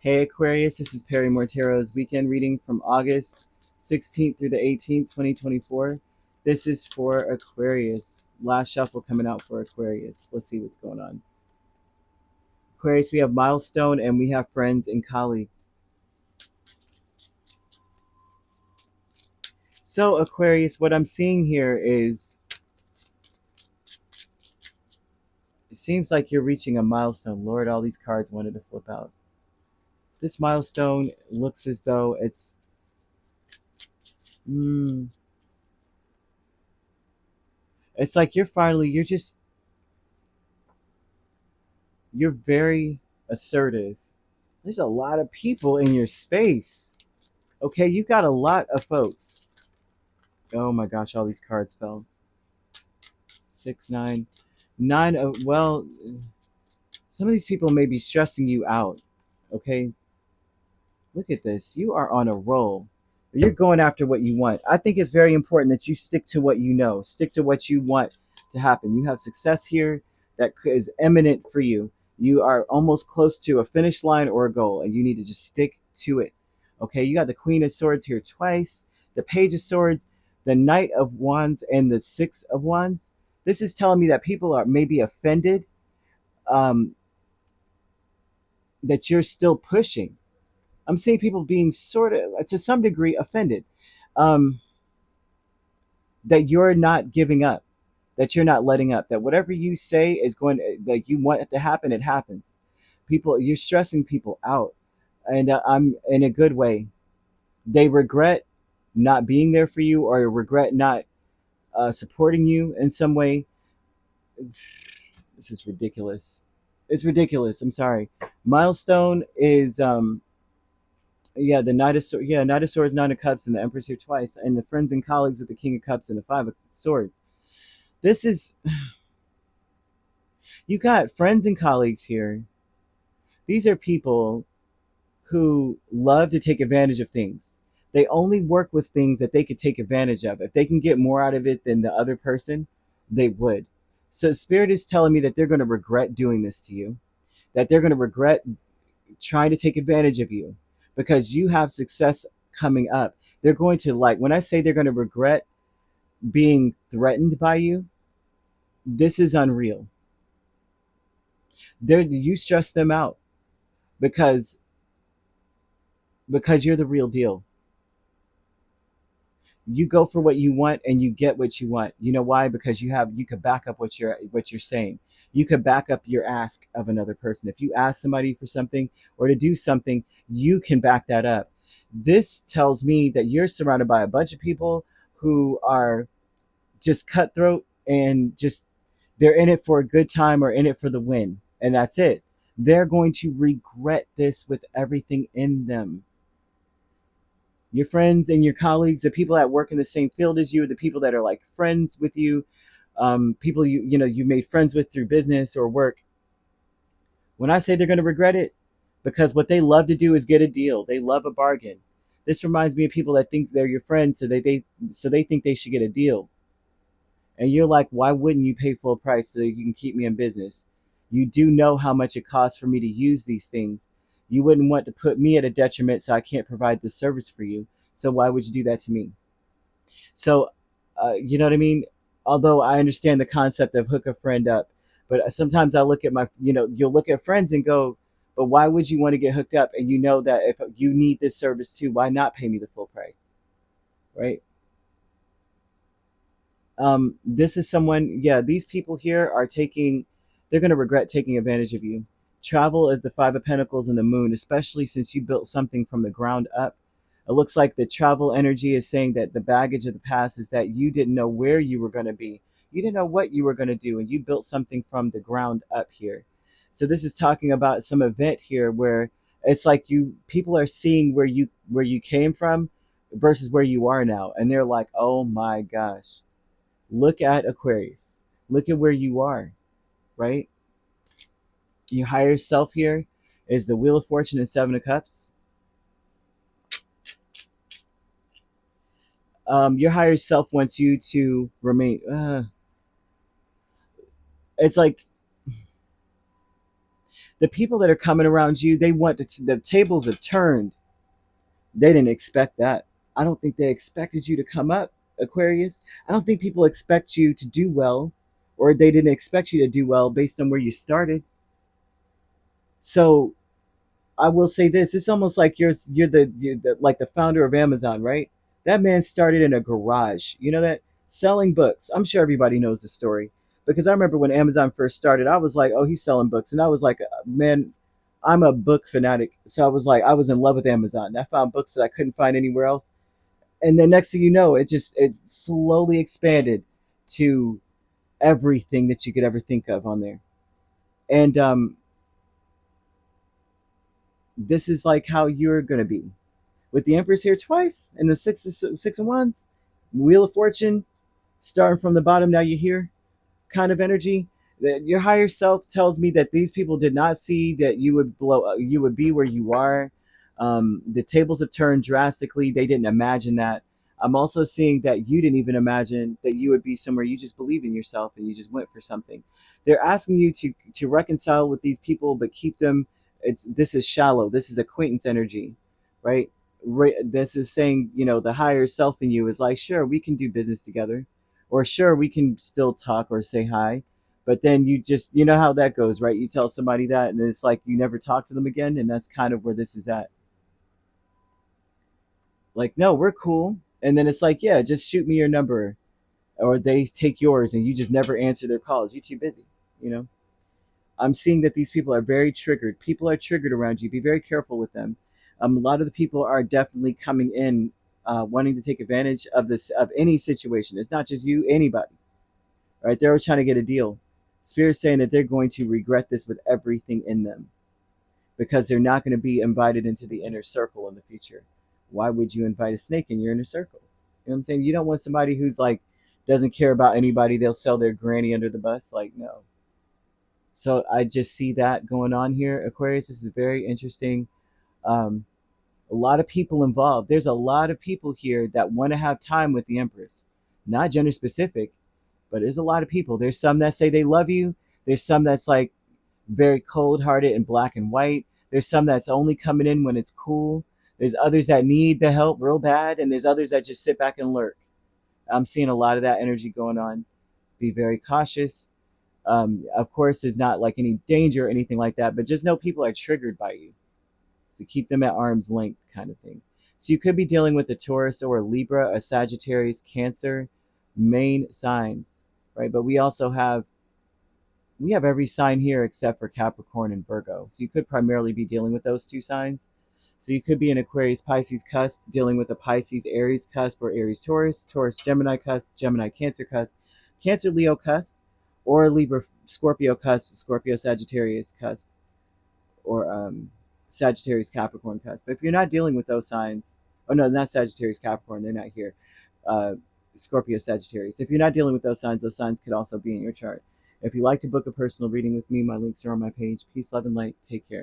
Hey Aquarius, this is Perrymore Tarot's weekend reading from August 16th through the 18th, 2024. This is for Aquarius. Last shuffle coming out for Aquarius. Let's see what's going on. Aquarius, we have milestone and we have friends and colleagues. So Aquarius, what I'm seeing here is it seems like you're reaching a milestone. Lord, all these cards wanted to flip out. This milestone looks as though hmm, it's like you're very assertive. There's a lot of people in your space. Okay, you've got a lot of folks. Oh my gosh, all these cards fell. 6, 9. 9 of, well, some of these people may be stressing you out. Okay, look at this. You are on a roll. You're going after what you want. I think it's very important that you stick to what you know, stick to what you want to happen. You have success here that is imminent for you. You are almost close to a finish line or a goal, and you need to just stick to it. Okay, you got the Queen of Swords here twice, the Page of Swords, the Knight of Wands, and the Six of Wands. This is telling me that people are maybe offended, um, that you're still pushing. I'm seeing people being sort of, to some degree, offended, um, that you're not giving up, that you're not letting up, that whatever you say is going to, like you want it to happen, it happens. People, you're stressing people out, and I'm in a good way. They regret not being there for you, or regret not supporting you in some way. This is ridiculous. It's ridiculous. I'm sorry. Milestone is yeah, the Knight of Swords, yeah, Knight of Swords, Nine of Cups, and the Empress here twice, and the friends and colleagues with the King of Cups and the Five of Swords. This is, you got friends and colleagues here. These are people who love to take advantage of things. They only work with things that they could take advantage of. If they can get more out of it than the other person, they would. So Spirit is telling me that they're going to regret doing this to you, that they're going to regret trying to take advantage of you because you have success coming up. They're going to, like, when I say they're going to regret being threatened by you, this is unreal. You stress them out because you're the real deal. You go for what you want and you get what you want. You know why? Because you could back up what you're saying. You could back up your ask of another person. If you ask somebody for something or to do something, you can back that up. This tells me that you're surrounded by a bunch of people who are just cutthroat and just, they're in it for a good time or in it for the win, and that's it. They're going to regret this with everything in them. Your friends and your colleagues, the people that work in the same field as you, the people that are like friends with you, people you made friends with through business or work. When I say they're going to regret it, because what they love to do is get a deal. They love a bargain. This reminds me of people that think they're your friends, so they think they should get a deal. And you're like, why wouldn't you pay full price so you can keep me in business? You do know how much it costs for me to use these things. You wouldn't want to put me at a detriment so I can't provide this service for you. So why would you do that to me? So, you know what I mean? Although I understand the concept of hook a friend up, but sometimes I look at you'll look at friends and go, but why would you want to get hooked up? And you know that if you need this service too, why not pay me the full price? Right? This is someone, yeah, these people here are they're going to regret taking advantage of you. Travel is the Five of Pentacles and the Moon, especially since you built something from the ground up. It looks like the travel energy is saying that the baggage of the past is that you didn't know where you were going to be. You didn't know what you were going to do, and you built something from the ground up here. So this is talking about some event here where it's like people are seeing where you came from versus where you are now, and they're like, oh my gosh, look at Aquarius. Look at where you are, right? Your higher self here is the Wheel of Fortune and Seven of Cups. Your higher self wants you to remain. It's like The people that are coming around you, they want the tables have turned. They didn't expect that. I don't think they expected you to come up, Aquarius. I don't think people expect you to do well, or they didn't expect you to do well based on where you started. So I will say this: it's almost like you're the like the founder of Amazon, right? That man started in a garage. You know that, selling books. I'm sure everybody knows the story because I remember when Amazon first started. I was like, oh, he's selling books, and I was like, man, I'm a book fanatic. So I was like, I was in love with Amazon. I found books that I couldn't find anywhere else, and then next thing you know, it slowly expanded to everything that you could ever think of on there. And this is like how you're gonna be with the Empress here twice and the six of wands, Wheel of Fortune, starting from the bottom. Now you're here, kind of energy. That your higher self tells me that these people did not see that you would you would be where you are. The tables have turned drastically. They didn't imagine that. I'm also seeing that you didn't even imagine that you would be somewhere. You just believed in yourself and you just went for something. They're asking you to reconcile with these people, but keep them. It's this is shallow. This is acquaintance energy, right? This is saying, the higher self in you is like, sure, we can do business together, or sure, we can still talk or say hi, but then you know how that goes, right? You tell somebody that and it's like you never talk to them again, and that's kind of where this is at. Like, no, we're cool, and then it's like, yeah, just shoot me your number, or they take yours and you just never answer their calls. You're too busy, you know. I'm seeing that these people are very triggered. People are triggered around you. Be very careful with them. A lot of the people are definitely coming in, wanting to take advantage of this, of any situation. It's not just you, anybody. Right? They're always trying to get a deal. Spirit's saying that they're going to regret this with everything in them because they're not going to be invited into the inner circle in the future. Why would you invite a snake in your inner circle? You know what I'm saying? You don't want somebody who's like doesn't care about anybody. They'll sell their granny under the bus. Like, no. So I just see that going on here, Aquarius. This is very interesting. Um, a lot of people involved. There's a lot of people here that want to have time with the Empress, not gender specific, but there's a lot of people. There's some that say they love you. There's some that's like very cold hearted and black and white. There's some that's only coming in when it's cool. There's others that need the help real bad, and there's others that just sit back and lurk. I'm seeing a lot of that energy going on. Be very cautious. Of course, there's not like any danger or anything like that, but just know people are triggered by you. So keep them at arm's length, kind of thing. So you could be dealing with a Taurus or a Libra, a Sagittarius, Cancer, main signs, right? But we have every sign here except for Capricorn and Virgo. So you could primarily be dealing with those two signs. So you could be an Aquarius Pisces cusp dealing with a Pisces Aries cusp, or Aries Taurus, Taurus Gemini cusp, Gemini Cancer cusp, Cancer Leo cusp, or Libra Scorpio cusp, Scorpio Sagittarius cusp, or Sagittarius Capricorn cusp. But if you're not dealing with those signs, oh no, not Sagittarius Capricorn, they're not here. Uh, Scorpio Sagittarius. If you're not dealing with those signs could also be in your chart. If you'd like to book a personal reading with me, my links are on my page. Peace, love, and light. Take care.